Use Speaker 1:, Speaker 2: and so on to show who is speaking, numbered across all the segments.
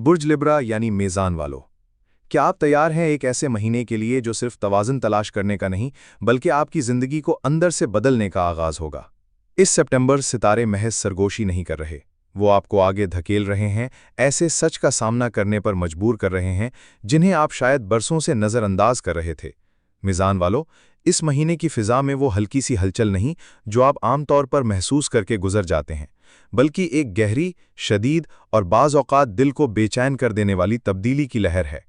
Speaker 1: برج Libra यानी मेज़ान वालों, क्या आप तैयार हैं एक ऐसे महीने के लिए जो सिर्फ तवाज़ुन तलाश करने का नहीं बल्कि आपकी ज़िंदगी को अंदर से बदलने का आगाज़ होगा। इस सितंबर सितारे महज सरगोशी नहीं कर रहे, वो आपको आगे धकेल रहे हैं, ऐसे सच का सामना करने पर मजबूर कर रहे हैं जिन्हें आप शायद बरसों से नज़रअंदाज कर रहे थे। मीज़ान वालों, इस महीने की फ़िज़ा में वो हल्की सी हलचल नहीं जो आप आमतौर पर महसूस करके गुजर जाते हैं, बल्कि एक गहरी, शदीद और बाज़ औक़ात दिल को बेचैन कर देने वाली तब्दीली की लहर है।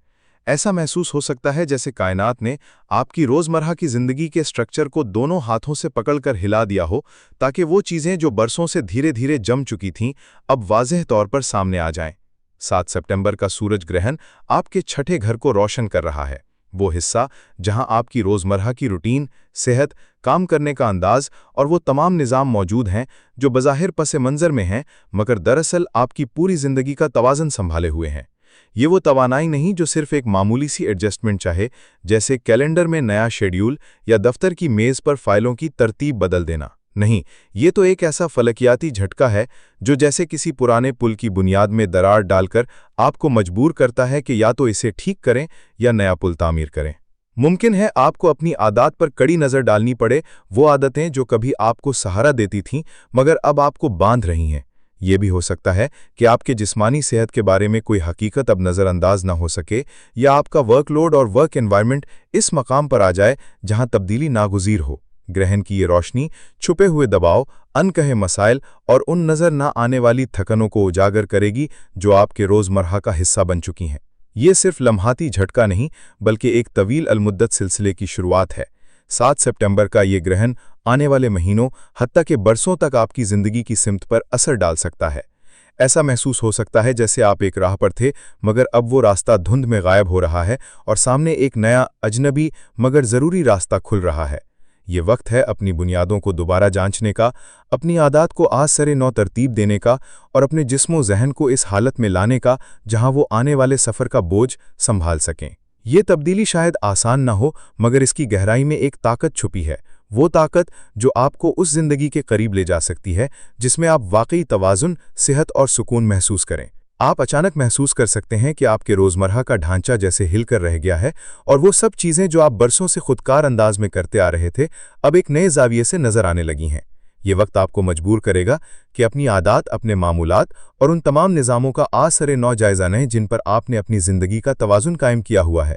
Speaker 1: ऐसा महसूस हो सकता है जैसे कायनात ने आपकी रोज़मर्रा की ज़िंदगी के स्ट्रक्चर को दोनों हाथों से पकड़कर हिला दिया हो, ताकि वो चीज़ें जो बरसों से धीरे धीरे जम चुकी थीं, अब वाज़ेह तौर पर सामने आ जाएं। 7 सितंबर का सूरज ग्रहण आपके छठे घर को रोशन कर रहा है, वो हिस्सा जहां आपकी रोज़मर्रा की रूटीन, सेहत, काम करने का अंदाज और वो तमाम निज़ाम मौजूद हैं जो बज़ाहिर पसे मंज़र में हैं मगर दरअसल आपकी पूरी ज़िंदगी का तवाज़ुन संभाले हुए हैं। ये वो तवानाई नहीं जो सिर्फ एक मामूली सी एडजस्टमेंट चाहे, जैसे कैलेंडर में नया शेड्यूल या दफ्तर की मेज़ पर फाइलों की तरतीब बदल देना। नहीं, ये तो एक ऐसा फलकियाती झटका है जो जैसे किसी पुराने पुल की बुनियाद में दरार डालकर आपको मजबूर करता है कि या तो इसे ठीक करें या नया पुल तामीर करें। मुमकिन है आपको अपनी आदत पर कड़ी नज़र डालनी पड़े, वो आदतें जो कभी आपको सहारा देती थीं मगर अब आपको बांध रही हैं। ये भी हो सकता है कि आपके जिस्मानी सेहत के बारे में कोई हकीकत अब नज़रअंदाज ना हो सके, या आपका वर्कलोड और वर्क एनवायरनमेंट इस मकाम पर आ जाए जहां तब्दीली नागुज़ीर हो। ग्रहण की ये रोशनी छुपे हुए दबाव, अनकहे मसाइल और उन नज़र ना आने वाली थकनों को उजागर करेगी जो आपके रोज़मर्रा का हिस्सा बन चुकी हैं। ये सिर्फ लम्हाती झटका नहीं बल्कि एक तवील अलमुद्दत सिलसिले की शुरुआत है। 7 सितंबर का ये ग्रहण आने वाले महीनों, हत्ता के बरसों तक आपकी ज़िंदगी की सिमत पर असर डाल सकता है। ऐसा महसूस हो सकता है जैसे आप एक राह पर थे मगर अब वो रास्ता धुंध में गायब हो रहा है और सामने एक नया, अजनबी मगर ज़रूरी रास्ता खुल रहा है। ये वक्त है अपनी बुनियादों को दोबारा जांचने का, अपनी आदत को आज सरे नौ तरतीब देने का और अपने जिस्म व ज़हन को इस हालत में लाने का जहां वो आने वाले सफ़र का बोझ संभाल सकें। ये तब्दीली शायद आसान ना हो मगर इसकी गहराई में एक ताकत छुपी है, वो ताकत जो आपको उस ज़िंदगी के करीब ले जा सकती है जिसमें आप वाकई तवाज़ुन, सेहत और सुकून महसूस करें। आप अचानक महसूस कर सकते हैं कि आपके रोज़मर्रा का ढांचा जैसे हिलकर रह गया है और वो सब चीज़ें जो आप बरसों से खुदकार अंदाज में करते आ रहे थे अब एक नए ज़ाविये से नज़र आने लगी हैं। ये वक्त आपको मजबूर करेगा कि अपनी आदत, अपने मामूलात और उन तमाम निज़ामों का आज सरे नौ जायज़ा लें जिन पर आपने अपनी ज़िंदगी का तवाज़ुन कायम किया हुआ है।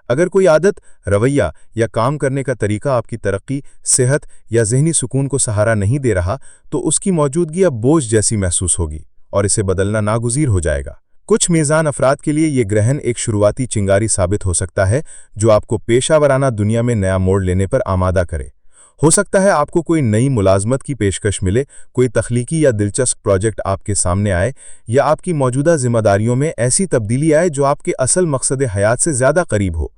Speaker 1: अगर कोई आदत, रवैया या काम करने का तरीका आपकी तरक्की, सेहत या ज़हनी सुकून को सहारा नहीं दे रहा तो उसकी मौजूदगी अब बोझ जैसी महसूस होगी और इसे बदलना नागुज़ीर हो जाएगा। कुछ मेज़ान अफराद के लिए ये ग्रहण एक शुरुआती चिंगारी साबित हो सकता है जो आपको पेशावराना दुनिया में नया मोड़ लेने पर आमादा करे। हो सकता है आपको कोई नई मुलाजमत की पेशकश मिले, कोई तख्लीकी या दिलचस्प प्रोजेक्ट आपके सामने आए या आपकी मौजूदा जिम्मेदारियों में ऐसी तब्दीली आए जो आपके असल मकसद हयात से ज़्यादा करीब हो।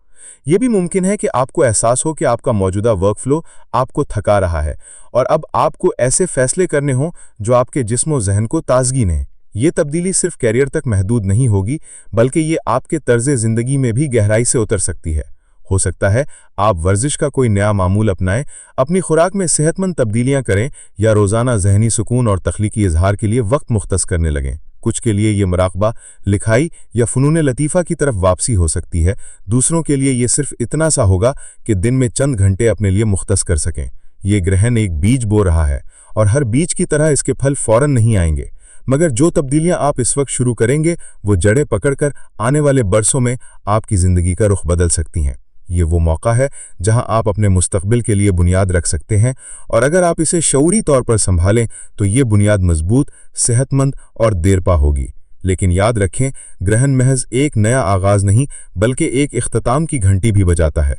Speaker 1: ये भी मुमकिन है कि आपको एहसास हो कि आपका मौजूदा वर्कफ्लो आपको थका रहा है और अब आपको ऐसे फैसले करने हों जो आपके जिस्म व ज़हन को ताजगी दें। ये तब्दीली सिर्फ कैरियर तक महदूद नहीं होगी बल्कि ये आपके तर्ज़े ज़िंदगी में भी गहराई से उतर सकती है। हो सकता है आप वर्जिश का कोई नया मामूल अपनाएं, अपनी खुराक में सेहतमंद तब्दीलियां करें या रोज़ाना ज़हनी सुकून और तख्लीकी इजहार के लिए वक्त मुख्तस करने लगें। कुछ के लिए ये मुराक़बा, लिखाई या फ़नून लतीफ़ा की तरफ वापसी हो सकती है, दूसरों के लिए ये सिर्फ इतना सा होगा कि दिन में चंद घंटे अपने लिए मुख्तस कर सकें। ये ग्रहण एक बीज बो रहा है और हर बीज की तरह इसके फल फ़ौरन नहीं आएंगे, मगर जो तब्दीलियां आप इस वक्त शुरू करेंगे वो जड़ें पकड़कर आने वाले बरसों में आपकी ज़िंदगी का रुख बदल सकती हैं। ये वो मौका है जहां आप अपने मुस्तकबिल के लिए बुनियाद रख सकते हैं और अगर आप इसे शऊरी तौर पर संभालें तो ये बुनियाद मजबूत, सेहतमंद और देरपा होगी। लेकिन याद रखें, ग्रहण महज एक नया आगाज़ नहीं बल्कि एक इख्तिताम की घंटी भी बजाता है।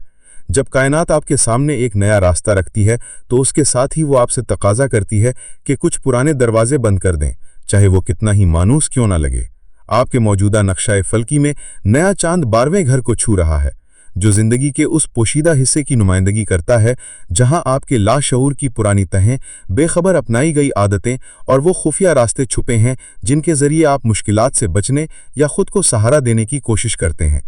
Speaker 1: जब कायनात आपके सामने एक नया रास्ता रखती है तो उसके साथ ही वो आपसे तकाजा करती है कि कुछ पुराने दरवाजे बंद कर दें, चाहे वो कितना ही मानूस क्यों ना लगे। आपके मौजूदा नक्शा फल्की में नया चांद 12वें घर को छू रहा है जो ज़िंदगी के उस पोशीदा हिस्से की नुमाइंदगी करता है जहां आपके लाशऊर की पुरानी तहें, बेखबर अपनाई गई आदतें और वो खुफिया रास्ते छुपे हैं जिनके ज़रिए आप मुश्किलात से बचने या खुद को सहारा देने की कोशिश करते हैं।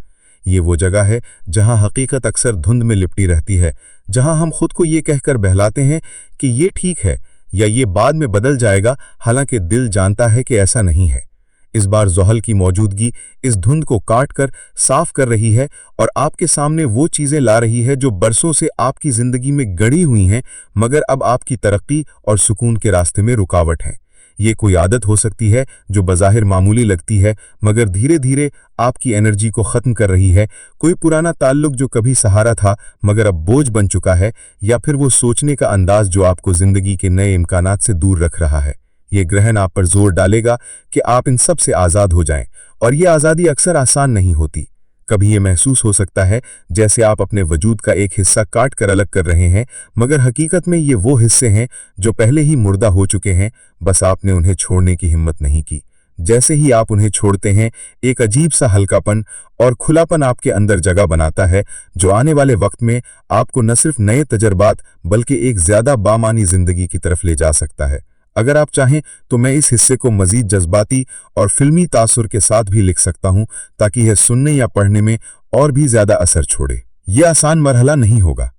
Speaker 1: ये वो जगह है जहां हकीकत अक्सर धुंध में लिपटी रहती है, जहां हम खुद को ये कहकर बहलाते हैं कि ये ठीक है या ये बाद में बदल जाएगा, हालांकि दिल जानता है कि ऐसा नहीं है।
Speaker 2: इस बार ज़ुहल की मौजूदगी इस धुंध को काट कर साफ कर रही है और आपके सामने वो चीज़ें ला रही है जो बरसों से आपकी ज़िंदगी में गड़ी हुई हैं, मगर अब आपकी तरक्की और सुकून के रास्ते में रुकावट हैं। ये कोई आदत हो सकती है जो बज़ाहिर मामूली लगती है, मगर धीरे धीरे आपकी एनर्जी को ख़त्म कर रही है। कोई पुराना ताल्लुक जो कभी सहारा था मगर अब बोझ बन चुका है, या फिर वो सोचने का अंदाज जो आपको ज़िंदगी के नए इम्कानात से दूर रख रहा है। ये ग्रहण आप पर जोर डालेगा कि आप इन सब से आज़ाद हो जाएं, और ये आज़ादी अक्सर आसान नहीं होती। कभी ये महसूस हो सकता है जैसे आप अपने वजूद का एक हिस्सा काट कर अलग कर रहे हैं, मगर हकीकत में ये वो हिस्से हैं जो पहले ही मुर्दा हो चुके हैं, बस आपने उन्हें छोड़ने की हिम्मत नहीं की। जैसे ही आप उन्हें छोड़ते हैं, एक अजीब सा हल्कापन और खुलापन आपके अंदर जगह बनाता है, जो आने वाले वक्त में आपको न सिर्फ नए तजर्बात बल्कि एक ज़्यादा बामानी ज़िंदगी की तरफ ले जा सकता है। अगर आप चाहें तो मैं इस हिस्से को मज़ीद जज्बाती और फिल्मी तासुर के साथ भी लिख सकता हूं, ताकि यह सुनने या पढ़ने में और भी ज़्यादा असर छोड़े। यह आसान मरहला नहीं होगा।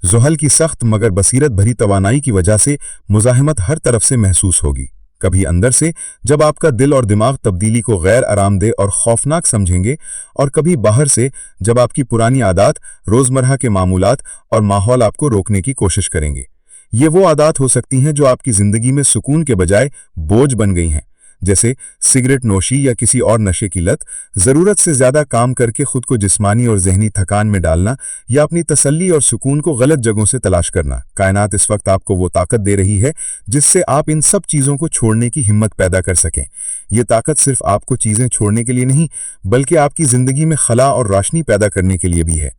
Speaker 2: ज़ुहल की सख्त मगर बसीरत भरी तवानाई की वजह से मुज़ाहिमत हर तरफ से महसूस होगी। कभी अंदर से, जब आपका दिल और दिमाग तब्दीली को गैर आरामदेह और खौफनाक समझेंगे, और कभी बाहर से, जब आपकी पुरानी आदत, रोज़मर्रा के मामूलात और माहौल आपको रोकने की कोशिश करेंगे। ये वो आदत हो सकती हैं जो आपकी ज़िंदगी में सुकून के बजाय बोझ बन गई हैं, जैसे सिगरेट नोशी या किसी और नशे की लत, ज़रूरत से ज़्यादा काम करके खुद को जिस्मानी और जहनी थकान में डालना, या अपनी तसल्ली और सुकून को गलत जगहों से तलाश करना। कायनात इस वक्त आपको वो ताकत दे रही है जिससे आप इन सब चीज़ों को छोड़ने की हिम्मत पैदा कर सकें। ये ताकत सिर्फ आपको चीज़ें छोड़ने के लिए नहीं, बल्कि आपकी ज़िंदगी में खला और रोशनी पैदा करने के लिए भी है।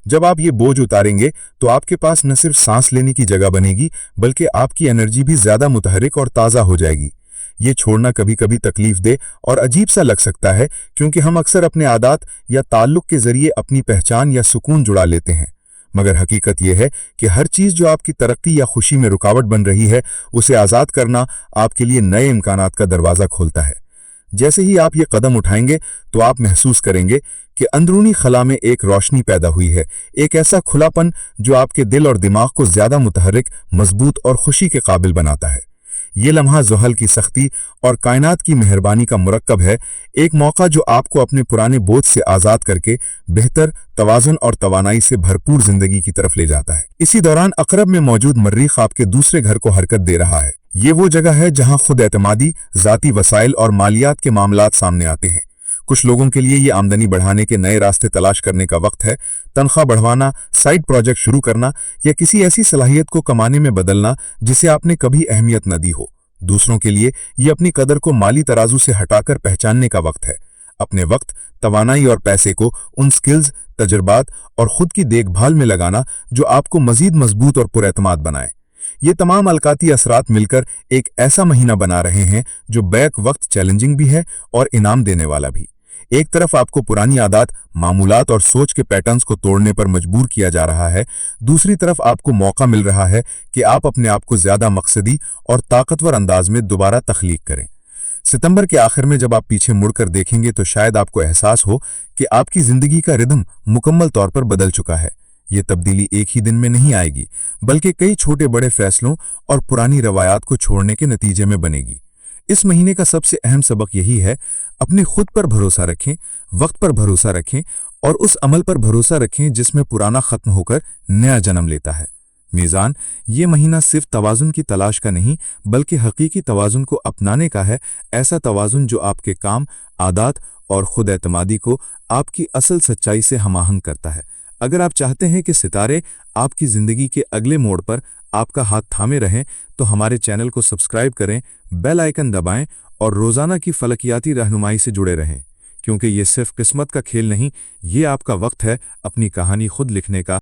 Speaker 2: जब आप ये बोझ उतारेंगे तो आपके पास न सिर्फ सांस लेने की जगह बनेगी, बल्कि आपकी एनर्जी भी ज़्यादा मुतहरिक और ताज़ा हो जाएगी। ये छोड़ना कभी कभी तकलीफ दे और अजीब सा लग सकता है, क्योंकि हम अक्सर अपने आदत या ताल्लुक के ज़रिए अपनी पहचान या सुकून जुड़ा लेते हैं। मगर हकीकत यह है कि हर चीज़ जो आपकी तरक्की या खुशी में रुकावट बन रही है, उसे आज़ाद करना आपके लिए नए इम्कानात का दरवाज़ा खोलता है। जैसे ही आप ये कदम उठाएंगे तो आप महसूस करेंगे कि अंदरूनी खला में एक रोशनी पैदा हुई है, एक ऐसा खुलापन जो आपके दिल और दिमाग को ज़्यादा मुतहरिक, मजबूत और खुशी के काबिल बनाता है। ये लम्हा ज़ुहल की सख्ती और कायनात की मेहरबानी का मुरक्कब है, एक मौका जो आपको अपने पुराने बोझ से आज़ाद करके बेहतर, तवाज़ुन और तवानाई से भरपूर ज़िंदगी की तरफ ले जाता है। इसी दौरान अक़रब में मौजूद मर्रीख़ आपके दूसरे घर को हरकत दे रहा है। ये वो जगह है जहां खुद एतमादी, ज़ाती वसाइल और मालियात के मामलात सामने आते हैं। कुछ लोगों के लिए ये आमदनी बढ़ाने के नए रास्ते तलाश करने का वक्त है। तनख्वाह बढ़वाना, साइड प्रोजेक्ट शुरू करना या किसी ऐसी सलाहियत को कमाने में बदलना जिसे आपने कभी अहमियत न दी हो। दूसरों के लिए ये अपनी कदर को माली तराजू से हटाकर पहचानने का वक्त है। अपने वक्त, तवानाई और पैसे को उन स्किल्स, तजर्बात और खुद की देखभाल में लगाना जो आपको मजीद मजबूत और पुरएतमाद बनाए। ये तमाम अलकाती असरात मिलकर एक ऐसा महीना बना रहे हैं जो बैक वक्त चैलेंजिंग भी है और इनाम देने वाला भी। एक तरफ आपको पुरानी आदत, मामूलात और सोच के पैटर्न्स को तोड़ने पर मजबूर किया जा रहा है, दूसरी तरफ आपको मौका मिल रहा है कि आप अपने आप को ज़्यादा मकसदी और ताकतवर अंदाज में दोबारा तख्लीक करें। सितंबर के आखिर में जब आप पीछे मुड़कर देखेंगे तो शायद आपको एहसास हो कि आपकी ज़िंदगी का रिदम मुकम्मल तौर पर बदल चुका है। ये तब्दीली एक ही दिन में नहीं आएगी, बल्कि कई छोटे बड़े फैसलों और पुरानी रवायात को छोड़ने के नतीजे में बनेगी। इस महीने का सबसे अहम सबक यही है, अपने खुद पर भरोसा रखें, वक्त पर भरोसा रखें और उस अमल पर भरोसा रखें जिसमें पुराना खत्म होकर नया जन्म लेता है। मीज़ान, ये महीना सिर्फ तवाज़ुन की तलाश का नहीं, बल्कि हकीकी तवाज़ुन को अपनाने का है। ऐसा तवाज़ुन जो आपके काम, आदत और खुद एतमादी को आपकी असल सच्चाई से हमाहंग करता है। अगर आप चाहते हैं कि सितारे आपकी ज़िंदगी के अगले मोड़ पर आपका हाथ थामे रहें, तो हमारे चैनल को सब्सक्राइब करें, बेल आइकन दबाएं और रोज़ाना की फलकियाती रहनुमाई से जुड़े रहें, क्योंकि ये सिर्फ किस्मत का खेल नहीं, ये आपका वक्त है अपनी कहानी खुद लिखने का।